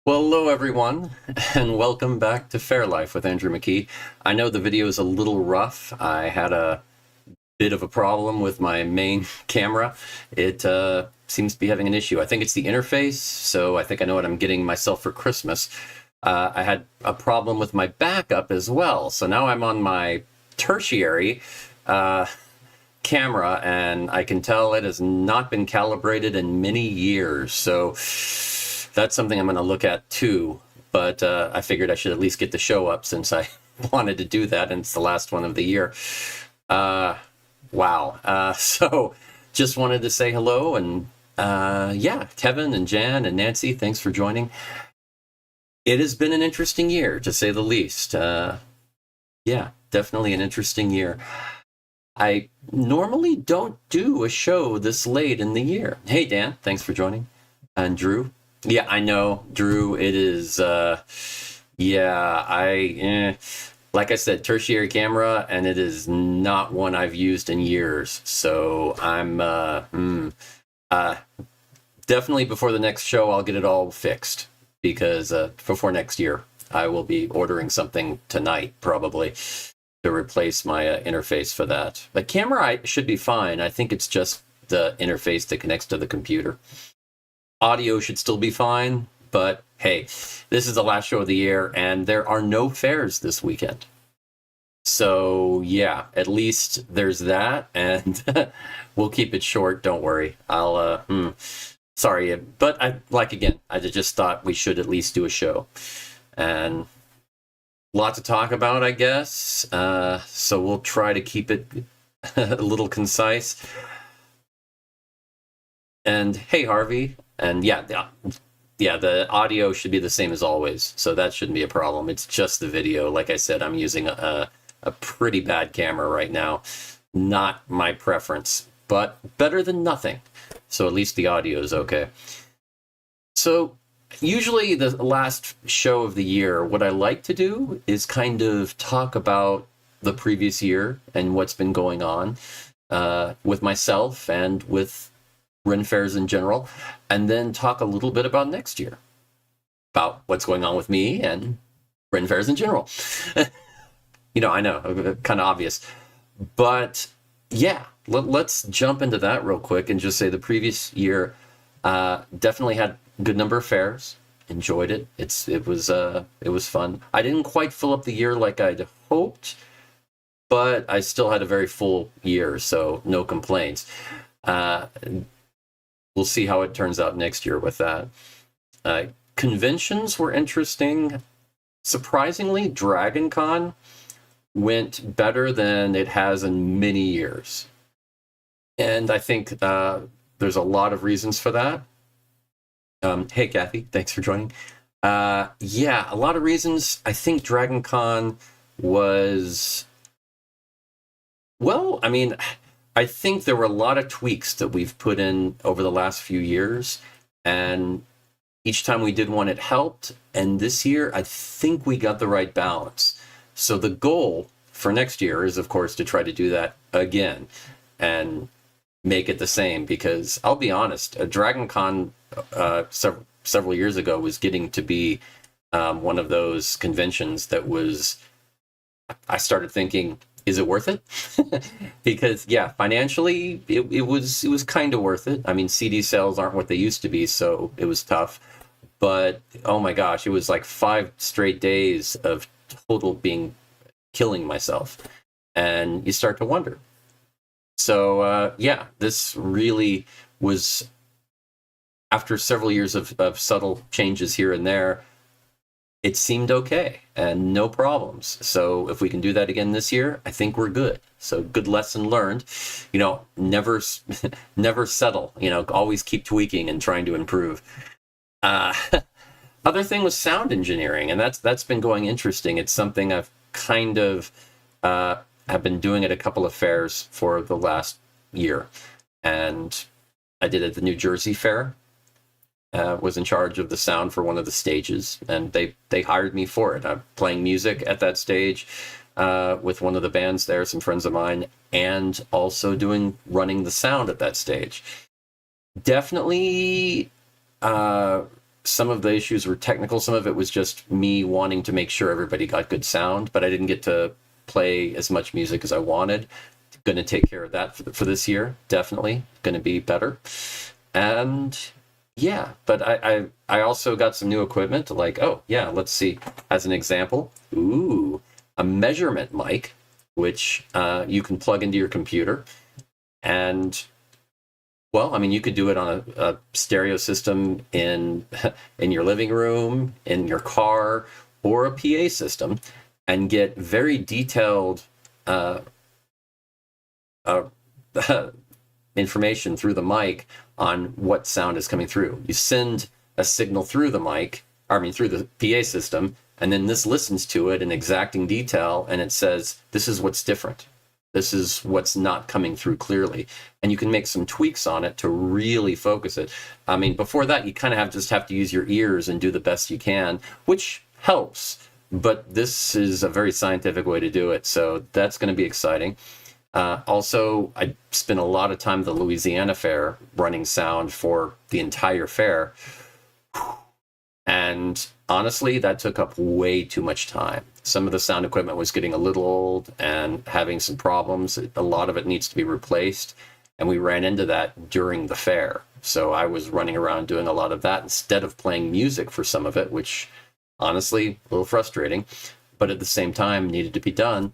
Well, hello everyone, and welcome back to Fair Life with Andrew McKee. I know the video is a little rough. I had a bit of a problem with my main camera. It seems to be having an issue. I think it's the interface, so I think I know what I'm getting myself for Christmas. I had a problem with my backup as well, so now I'm on my tertiary camera, and I can tell it has not been calibrated in many years. So that's something I'm going to look at too. But I figured I should at least get the show up since I wanted to do that, and it's the last one of the year. Wow. So just wanted to say hello, and yeah, Kevin and Jan and Nancy, thanks for joining. It has been an interesting year, to say the least. Yeah, definitely an interesting year. I normally don't do a show this late in the year. Hey, Dan, thanks for joining. And Drew. Yeah, I know, Drew, it is, like I said, tertiary camera, and it is not one I've used in years. So I'm, definitely before the next show, I'll get it all fixed, because before next year, I will be ordering something tonight, probably, to replace my interface for that. The camera should be fine. I think it's just the interface that connects to the computer. Audio should still be fine, but hey, this is the last show of the year, and there are no fairs this weekend. So yeah, at least there's that, and we'll keep it short. Don't worry. Sorry, but I just thought we should at least do a show, and lot to talk about, I guess. So we'll try to keep it a little concise. And hey, Harvey. And yeah, the audio should be the same as always, so that shouldn't be a problem. It's just the video. Like I said, I'm using a pretty bad camera right now. Not my preference, but better than nothing. So at least the audio is okay. So usually the last show of the year, what I like to do is kind of talk about the previous year and what's been going on with myself and with Ren fairs in general, and then talk a little bit about next year, about what's going on with me and Ren fairs in general. I know, kind of obvious, but yeah, let's jump into that real quick and just say the previous year definitely had a good number of fairs. Enjoyed it. It was fun. I didn't quite fill up the year like I'd hoped, but I still had a very full year, so no complaints. We'll see how it turns out next year with that. Conventions were interesting. Surprisingly, Dragon Con went better than it has in many years. And I think there's a lot of reasons for that. Hey, Kathy, thanks for joining. Yeah, a lot of reasons. I think Dragon Con was... Well, I mean... I think there were a lot of tweaks that we've put in over the last few years, and each time we did one, it helped. And this year, I think we got the right balance. So the goal for next year is, of course, to try to do that again and make it the same, because I'll be honest, Dragon Con several years ago was getting to be one of those conventions that was, I started thinking, is it worth it? Because yeah, financially it was kind of worth it. I mean, CD sales aren't what they used to be, so it was tough. But oh my gosh, it was like 5 straight days of total killing myself, and you start to wonder. So yeah, this really was, after several years of subtle changes here and there, it seemed okay and no problems. So if we can do that again this year, I think we're good. So good lesson learned. Never settle. Always keep tweaking and trying to improve. Other thing was sound engineering, and that's been going interesting. It's something I've kind of have been doing at a couple of fairs for the last year, and I did it at the New Jersey Fair. Was in charge of the sound for one of the stages, and they hired me for it. I'm playing music at that stage with one of the bands there, some friends of mine, and also running the sound at that stage. Definitely some of the issues were technical. Some of it was just me wanting to make sure everybody got good sound, but I didn't get to play as much music as I wanted. Going to take care of that for this year. Definitely going to be better. And yeah, but I also got some new equipment. Like, oh yeah, let's see. As an example, ooh, a measurement mic, which you can plug into your computer. And well, I mean, you could do it on a stereo system in your living room, in your car, or a PA system, and get very detailed information through the mic on what sound is coming through. You send a signal through the mic, through the PA system, and then this listens to it in exacting detail, and it says, this is what's different. This is what's not coming through clearly. And you can make some tweaks on it to really focus it. I mean, before that, you kind of just have to use your ears and do the best you can, which helps. But this is a very scientific way to do it. So that's going to be exciting. Also, I spent a lot of time at the Louisiana Fair running sound for the entire fair. And honestly, that took up way too much time. Some of the sound equipment was getting a little old and having some problems. A lot of it needs to be replaced. And we ran into that during the fair. So I was running around doing a lot of that instead of playing music for some of it, which honestly, a little frustrating, but at the same time needed to be done.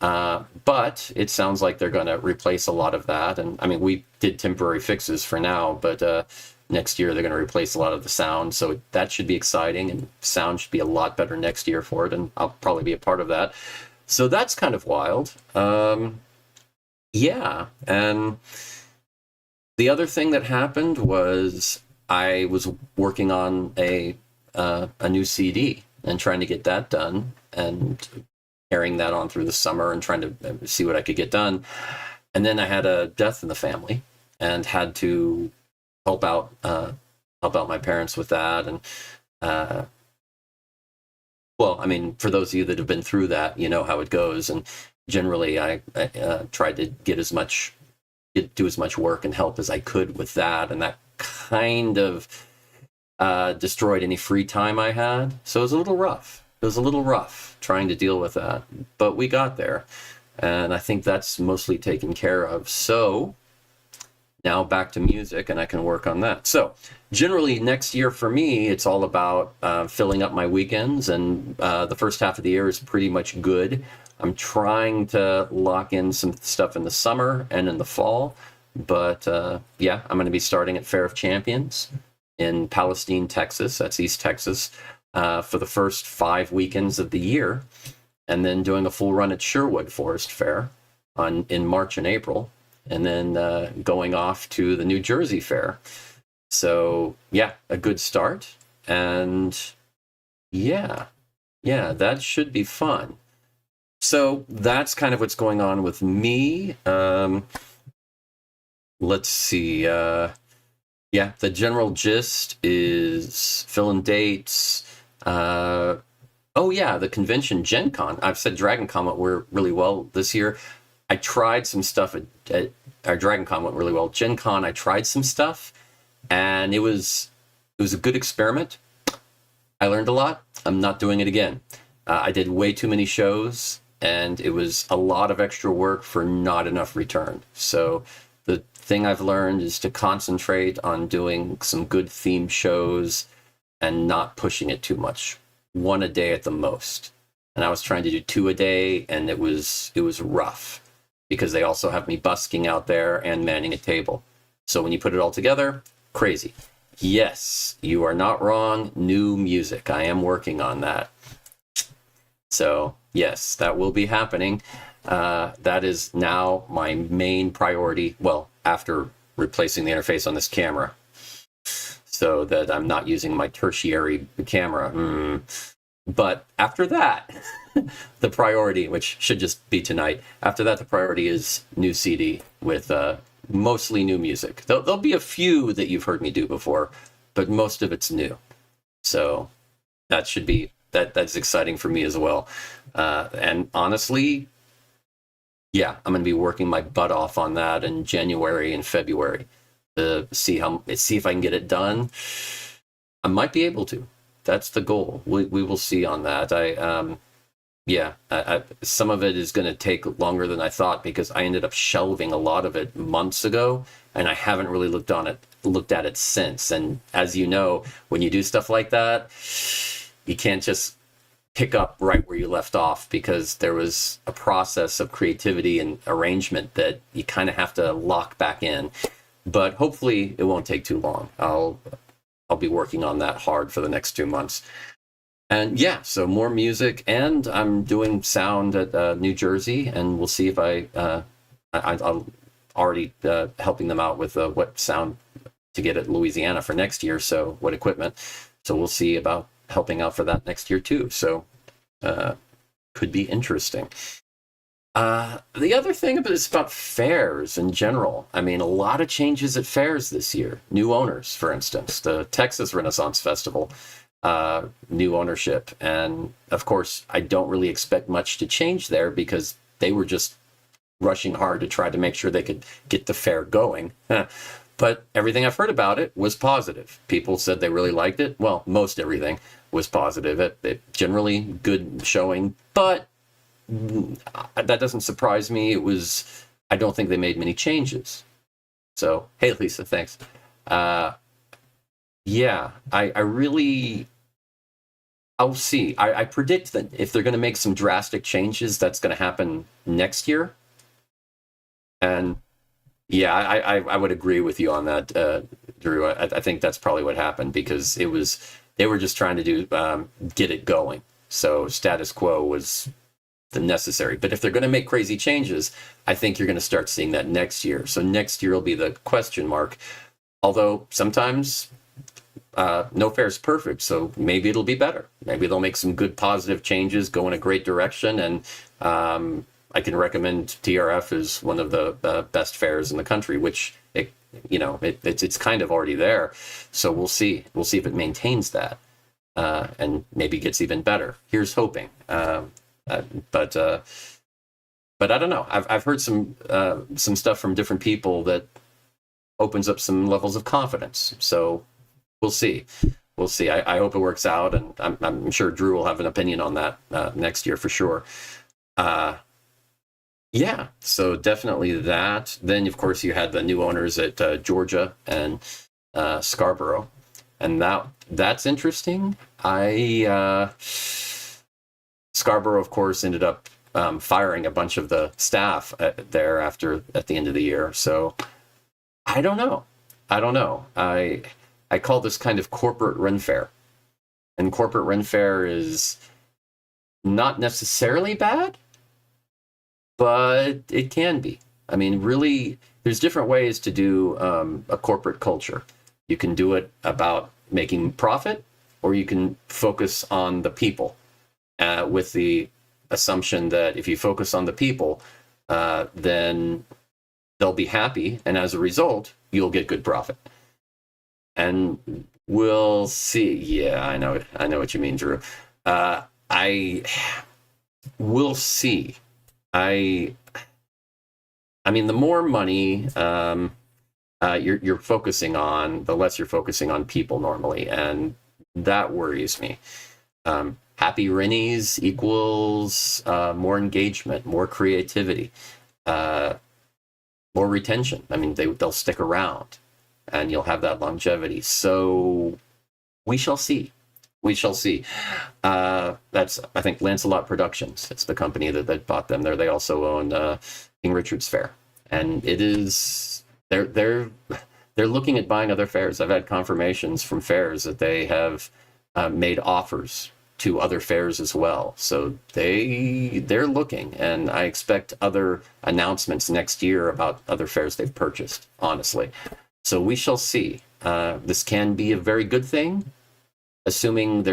But it sounds like they're going to replace a lot of that. And I mean, we did temporary fixes for now, but next year they're going to replace a lot of the sound. So that should be exciting, and sound should be a lot better next year for it. And I'll probably be a part of that. So that's kind of wild. Yeah. And the other thing that happened was I was working on a new CD and trying to get that done, and carrying that on through the summer and trying to see what I could get done. And then I had a death in the family and had to help out my parents with that. And well, I mean, for those of you that have been through that, you know how it goes. And generally, I tried to do as much work and help as I could with that, and that kind of destroyed any free time I had. So it was a little rough. It was a little rough trying to deal with that, but we got there, and I think that's mostly taken care of. So now back to music, and I can work on that. So generally next year for me, it's all about filling up my weekends, and the first half of the year is pretty much good. I'm trying to lock in some stuff in the summer and in the fall, but yeah, I'm going to be starting at Faire of Champions in Palestine, Texas. That's East Texas. For the first 5 weekends of the year, and then doing a full run at Sherwood Forest Fair in March and April, and then going off to the New Jersey Fair. So yeah, a good start, and yeah, that should be fun. So that's kind of what's going on with me. Let's see. Yeah, the general gist is filling dates. Oh yeah, the convention, Gen Con. I've said Dragon Con went really well this year. I tried some stuff at our Dragon Con went really well. Gen Con, I tried some stuff, and it was a good experiment. I learned a lot. I'm not doing it again. I did way too many shows, and it was a lot of extra work for not enough return. So the thing I've learned is to concentrate on doing some good themed shows and not pushing it too much. 1 a day at the most. And I was trying to do 2 a day, and it was rough because they also have me busking out there and manning a table. So when you put it all together, crazy. Yes, you are not wrong. New music. I am working on that. So yes, that will be happening. That is now my main priority. Well, after replacing the interface on this camera, so that I'm not using my tertiary camera. But after that, the priority, which should just be tonight, after that, the priority is new CD with mostly new music. There'll be a few that you've heard me do before, but most of it's new. So that should be, that's exciting for me as well. And honestly, yeah, I'm going to be working my butt off on that in January and February to see if I can get it done. I might be able to. That's the goal. We will see on that. Some of it is going to take longer than I thought because I ended up shelving a lot of it months ago, and I haven't really looked at it since. And as you know, when you do stuff like that, you can't just pick up right where you left off because there was a process of creativity and arrangement that you kind of have to lock back in. But hopefully it won't take too long. I'll be working on that hard for the next 2 months. And yeah, so more music, and I'm doing sound at New Jersey, and we'll see if I'm already helping them out with what sound to get at Louisiana for next year, so what equipment. So we'll see about helping out for that next year too. So could be interesting. The other thing is about fairs in general. I mean, a lot of changes at fairs this year. New owners, for instance, the Texas Renaissance Festival, new ownership. And of course, I don't really expect much to change there because they were just rushing hard to try to make sure they could get the fair going. But everything I've heard about it was positive. People said they really liked it. Well, most everything was positive. It generally good showing, but that doesn't surprise me. I don't think they made many changes. So, hey, Lisa, thanks. I really, I'll see. I predict that if they're going to make some drastic changes, that's going to happen next year. And yeah, I would agree with you on that, Drew. I think that's probably what happened because they were just trying to get it going. So status quo was the necessary. But if they're going to make crazy changes, I think you're going to start seeing that next year. So next year will be the question mark. Although sometimes no fair is perfect, so maybe it'll be better. Maybe they'll make some good positive changes, go in a great direction, and I can recommend TRF as one of the best fairs in the country, which it's kind of already there. So we'll see. We'll see if it maintains that and maybe gets even better. Here's hoping. But I don't know. I've heard some stuff from different people that opens up some levels of confidence. So we'll see. We'll see. I hope it works out, and I'm sure Drew will have an opinion on that next year for sure. Yeah, so definitely that. Then, of course, you had the new owners at Georgia and Scarborough, and that's interesting. Scarborough, of course, ended up firing a bunch of the staff there at the end of the year. So I don't know. I call this kind of corporate Ren Fair, and corporate Ren Fair is not necessarily bad, but it can be. I mean, really, there's different ways to do a corporate culture. You can do it about making profit, or you can focus on the people. With the assumption that if you focus on the people, then they'll be happy, and as a result, you'll get good profit. And we'll see. Yeah, I know what you mean, Drew. We'll see. I mean, the more money you're focusing on, the less you're focusing on people normally, and that worries me. Happy Rennies equals more engagement, more creativity, more retention. I mean, they'll stick around, and you'll have that longevity. So we shall see. We shall see. That's, I think, Lancelot Productions. It's the company that bought them. They also own King Richard's Fair, and it is they're looking at buying other fairs. I've had confirmations from fairs that they have made offers to other fairs as well. So they're looking, and I expect other announcements next year about other fairs they've purchased, honestly. So we shall see. This can be a very good thing, assuming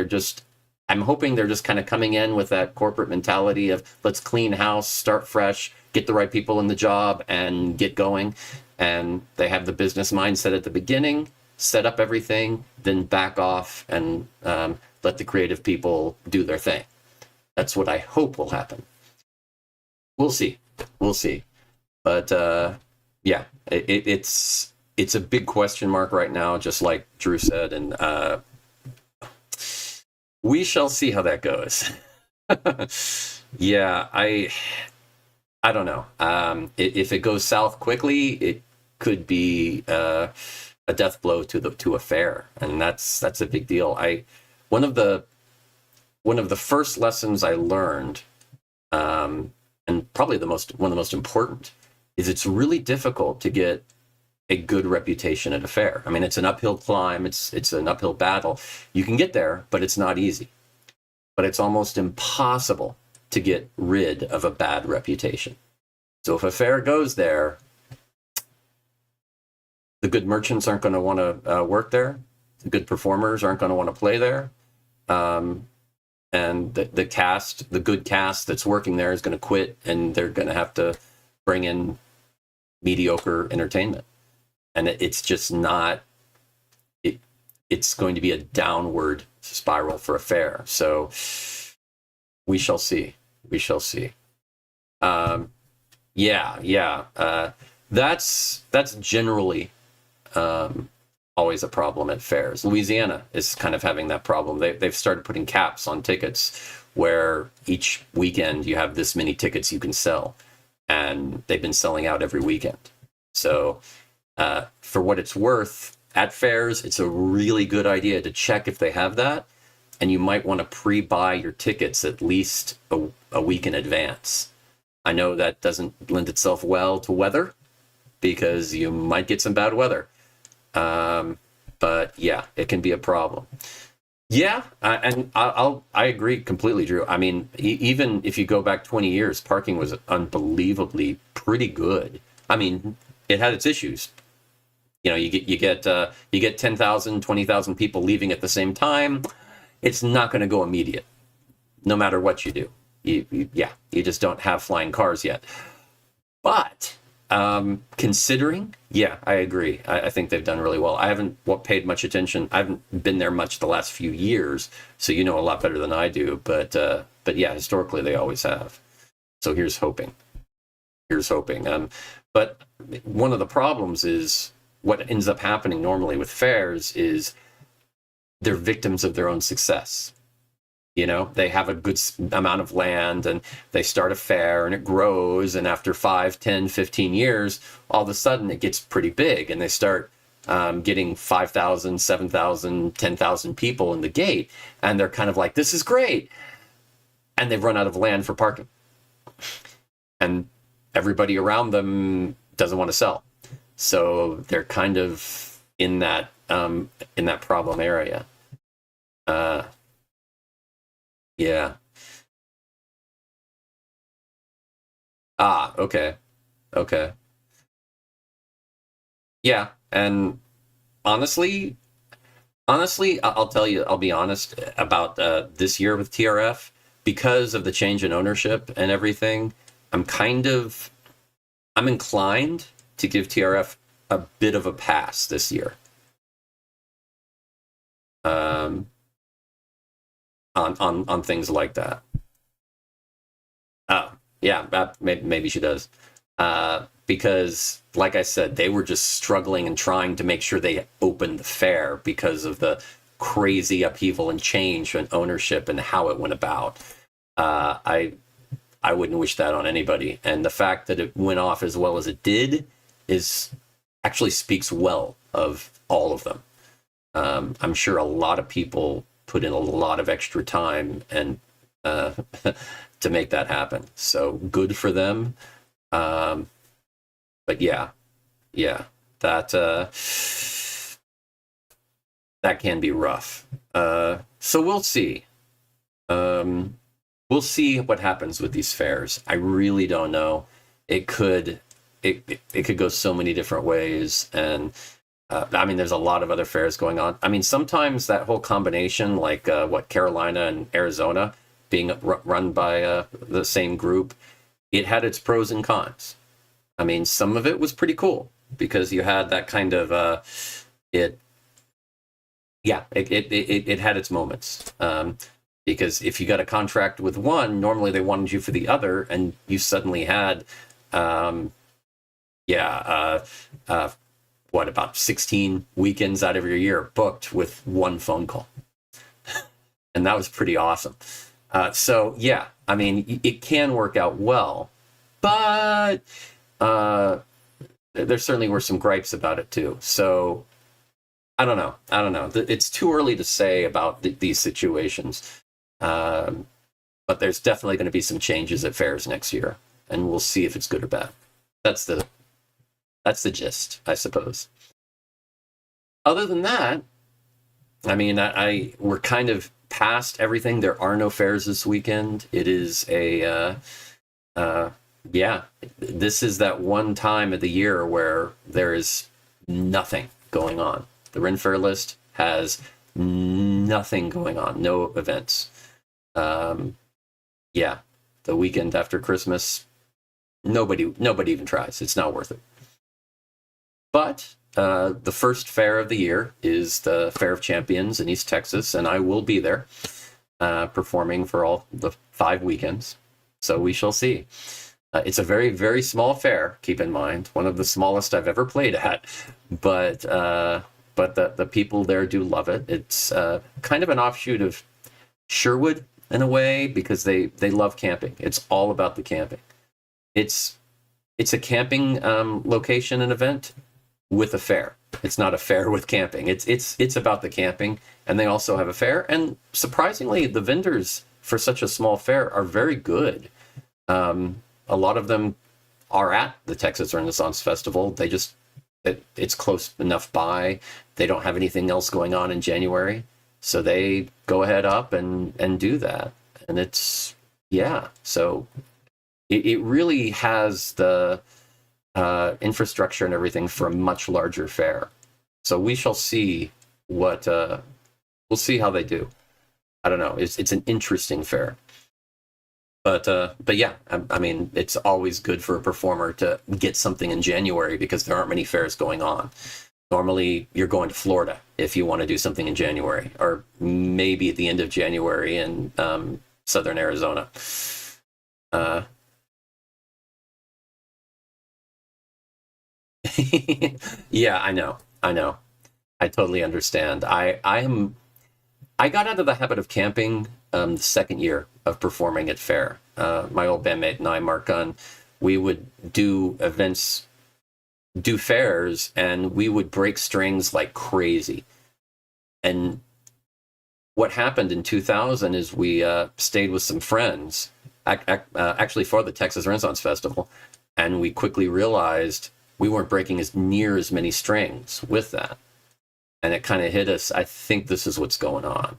I'm hoping they're just kind of coming in with that corporate mentality of let's clean house, start fresh, get the right people in the job, and get going. And they have the business mindset at the beginning, set up everything, then back off and let the creative people do their thing. That's what I hope will happen. We'll see. But yeah, it's a big question mark right now, just like Drew said. And We shall see how that goes. Yeah, I don't know. If it goes south quickly, it could be a death blow to a fair, and that's a big deal. I one of the one of the first lessons I learned, and probably one of the most important, is it's really difficult to get a good reputation at a fair. I mean, it's an uphill climb. It's an uphill battle. You can get there, but it's not easy. But it's almost impossible to get rid of a bad reputation. So if a fair goes there, the good merchants aren't going to want to work there. The good performers aren't going to want to play there. Um, and the cast, the good cast that's working there is going to quit, and they're going to have to bring in mediocre entertainment. And it's just not, it's going to be a downward spiral for a fair. So we shall see. We shall see. Yeah. That's generally always a problem at fairs. Louisiana is kind of having that problem. They've started putting caps on tickets where each weekend you have this many tickets you can sell, and they've been selling out every weekend. So for what it's worth, at fairs, it's a really good idea to check if they have that, and you might want to pre-buy your tickets at least a week in advance. I know that doesn't lend itself well to weather, because you might get some bad weather. But yeah, it can be a problem. Yeah, and I agree completely, Drew. I mean, even if you go back 20 years, parking was unbelievably pretty good. I mean, it had its issues. You know, you get 10,000, 20,000 people leaving at the same time. It's not going to go immediate, no matter what you do. You just don't have flying cars yet. But considering, yeah, I agree. I think they've done really well. I haven't paid much attention. I haven't been there much the last few years, so you know a lot better than I do. But yeah, historically they always have. So here's hoping. Here's hoping. But one of the problems is what ends up happening normally with fairs is they're victims of their own success. You know, they have a good amount of land and they start a fair and it grows. And after 5, 10, 15 years, all of a sudden it gets pretty big and they start getting 5,000, 7,000, 10,000 people in the gate. And they're kind of like, this is great. And they've run out of land for parking. And everybody around them doesn't want to sell. So they're kind of in that problem area. Yeah. Ah, okay. Okay. Yeah. And honestly, I'll tell you, I'll be honest about this year with TRF, because of the change in ownership and everything. I'm kind of, I'm inclined to give TRF a bit of a pass this year. On things like that. Oh, yeah, maybe she does. Because, like I said, they were just struggling and trying to make sure they opened the fair because of the crazy upheaval and change in ownership and how it went about. I wouldn't wish that on anybody. And the fact that it went off as well as it did is actually speaks well of all of them. I'm sure a lot of people put in a lot of extra time and to make that happen. So good for them. But yeah, that that can be rough. So we'll see. We'll see what happens with these fairs. I really don't know. It could go so many different ways, and I mean, there's a lot of other fairs going on. I mean, sometimes that whole combination, like Carolina and Arizona being run by the same group, it had its pros and cons. I mean, some of it was pretty cool because you had that kind of it had its moments. Because if you got a contract with one, normally they wanted you for the other, and you suddenly had, about 16 weekends out of your year booked with one phone call. and that was pretty awesome. So yeah, I mean, it can work out well, but there certainly were some gripes about it too. So I don't know. It's too early to say about these situations. But there's definitely going to be some changes at fairs next year, and we'll see if it's good or bad. That's the gist, I suppose. Other than that, I mean, we're kind of past everything. There are no fairs this weekend. It is yeah, this is that one time of the year where there is nothing going on. The Ren Fair list has nothing going on, no events. Yeah, the weekend after Christmas, nobody even tries. It's not worth it. But the first fair of the year is the Fair of Champions in East Texas, and I will be there performing for all the 5 weekends. So we shall see. It's a very, very small fair, keep in mind, one of the smallest I've ever played at, but the people there do love it. It's kind of an offshoot of Sherwood in a way, because they love camping. It's all about the camping. It's a camping location and event with a fair. It's not a fair with camping. It's about the camping, and they also have a fair. And surprisingly, the vendors for such a small fair are very good. A lot of them are at the Texas Renaissance Festival. It's close enough by. They don't have anything else going on in January, so they go ahead up and do that. And it's, yeah, so it really has the infrastructure and everything for a much larger fair. So we shall see we'll see how they do. I don't know. It's an interesting fair. But yeah, I mean, it's always good for a performer to get something in January because there aren't many fairs going on. Normally, you're going to Florida if you want to do something in January, or maybe at the end of January in southern Arizona. Yeah, I know. I totally understand. I got out of the habit of camping the second year of performing at Faire. My old bandmate and I, Mark Gunn, we would do events, do fairs, and we would break strings like crazy. And what happened in 2000 is we stayed with some friends, actually for the Texas Renaissance Festival, and we quickly realized we weren't breaking near as many strings with that. And it kind of hit us, I think this is what's going on.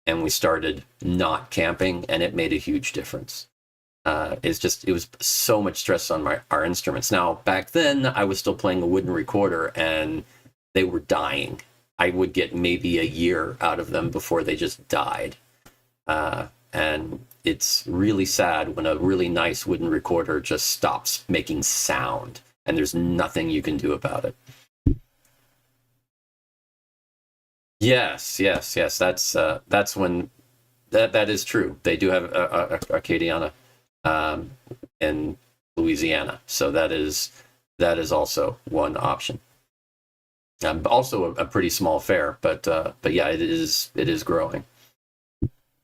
And we started not camping, and it made a huge difference. It was so much stress on our instruments. Now, back then, I was still playing a wooden recorder, and they were dying. I would get maybe a year out of them before they just died. And it's really sad when a really nice wooden recorder just stops making sound, and there's nothing you can do about it. Yes. That's when that is true. They do have a Acadiana in Louisiana, so that is also one option. Also a pretty small fair, but yeah, it is growing.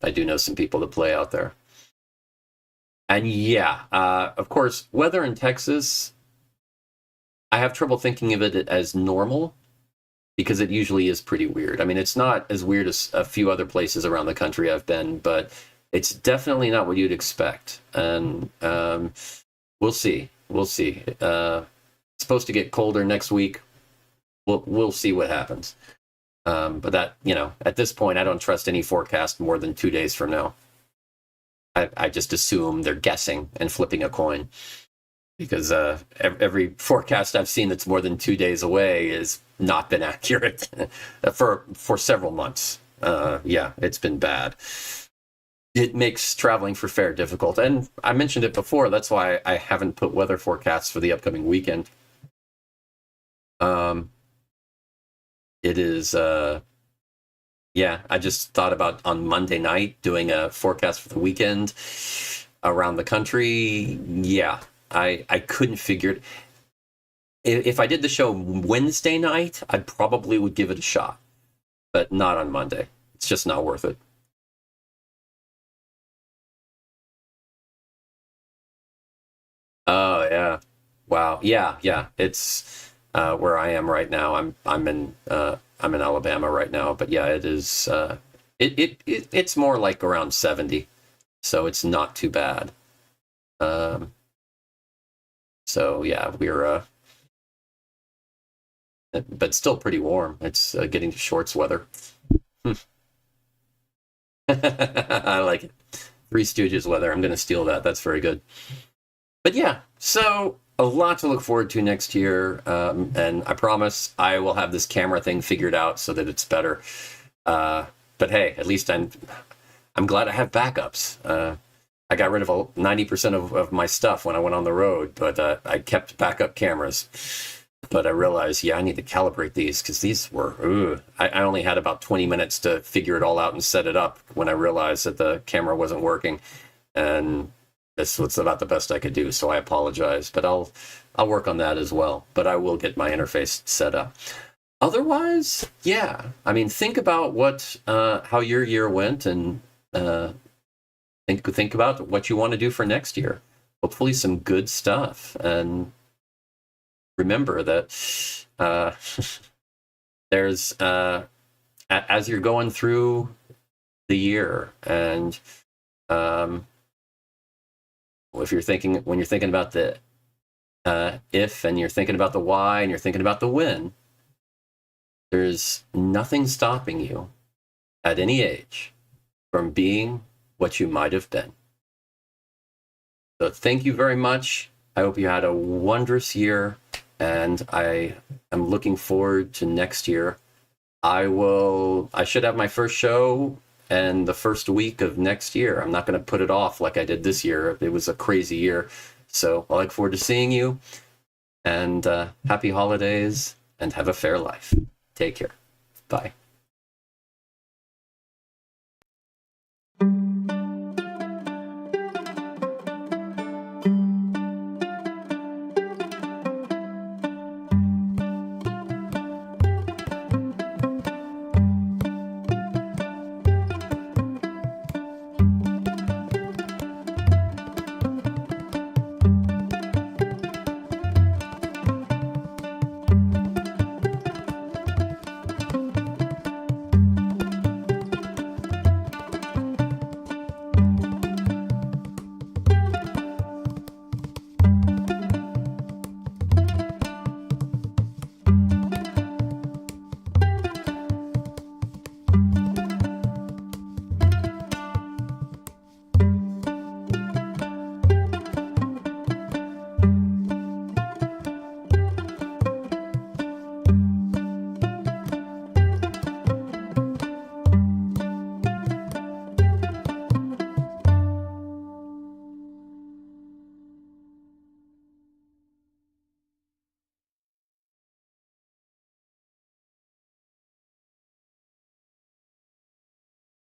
I do know some people that play out there, and yeah, of course, weather in Texas, I have trouble thinking of it as normal, because it usually is pretty weird. I mean, it's not as weird as a few other places around the country I've been, but it's definitely not what you'd expect. And we'll see. It's supposed to get colder next week. We'll see what happens. But that, at this point, I don't trust any forecast more than 2 days from now. I just assume they're guessing and flipping a coin, because every forecast I've seen that's more than 2 days away has not been accurate for several months. Yeah, it's been bad. It makes traveling for Faire difficult. And I mentioned it before, that's why I haven't put weather forecasts for the upcoming weekend. It is, yeah, I just thought about on Monday night doing a forecast for the weekend around the country. Yeah, I couldn't figure it. If I did the show Wednesday night, I probably would give it a shot, but not on Monday. It's just not worth it. Wow. Yeah, yeah. It's where I am right now. I'm in Alabama right now, but yeah, it is it's more like around 70. So it's not too bad. Um so yeah, we're but still pretty warm. It's getting to shorts weather. I like it. Three Stooges weather. I'm going to steal that. That's very good. But yeah, so a lot to look forward to next year, and I promise I will have this camera thing figured out so that it's better. But hey, at least I'm glad I have backups. I got rid of 90% of my stuff when I went on the road, but I kept backup cameras. But I realized, yeah, I need to calibrate these because these were, I only had about 20 minutes to figure it all out and set it up when I realized that the camera wasn't working. And this was about the best I could do, so I apologize. But I'll work on that as well. But I will get my interface set up. Otherwise, yeah, I mean, think about how your year went, and think about what you want to do for next year. Hopefully, some good stuff. And remember that there's as you're going through the year, and if you're thinking when you're thinking about the if, and you're thinking about the why, and you're thinking about the when, there's nothing stopping you at any age from being what you might have been. So thank you very much. I hope you had a wondrous year, and I am looking forward to next year. I should have my first show in the first week of next year. I'm not going to put it off like I did this year. It was a crazy year. So I look forward to seeing you, and happy holidays, and have a fair life. Take care. Bye.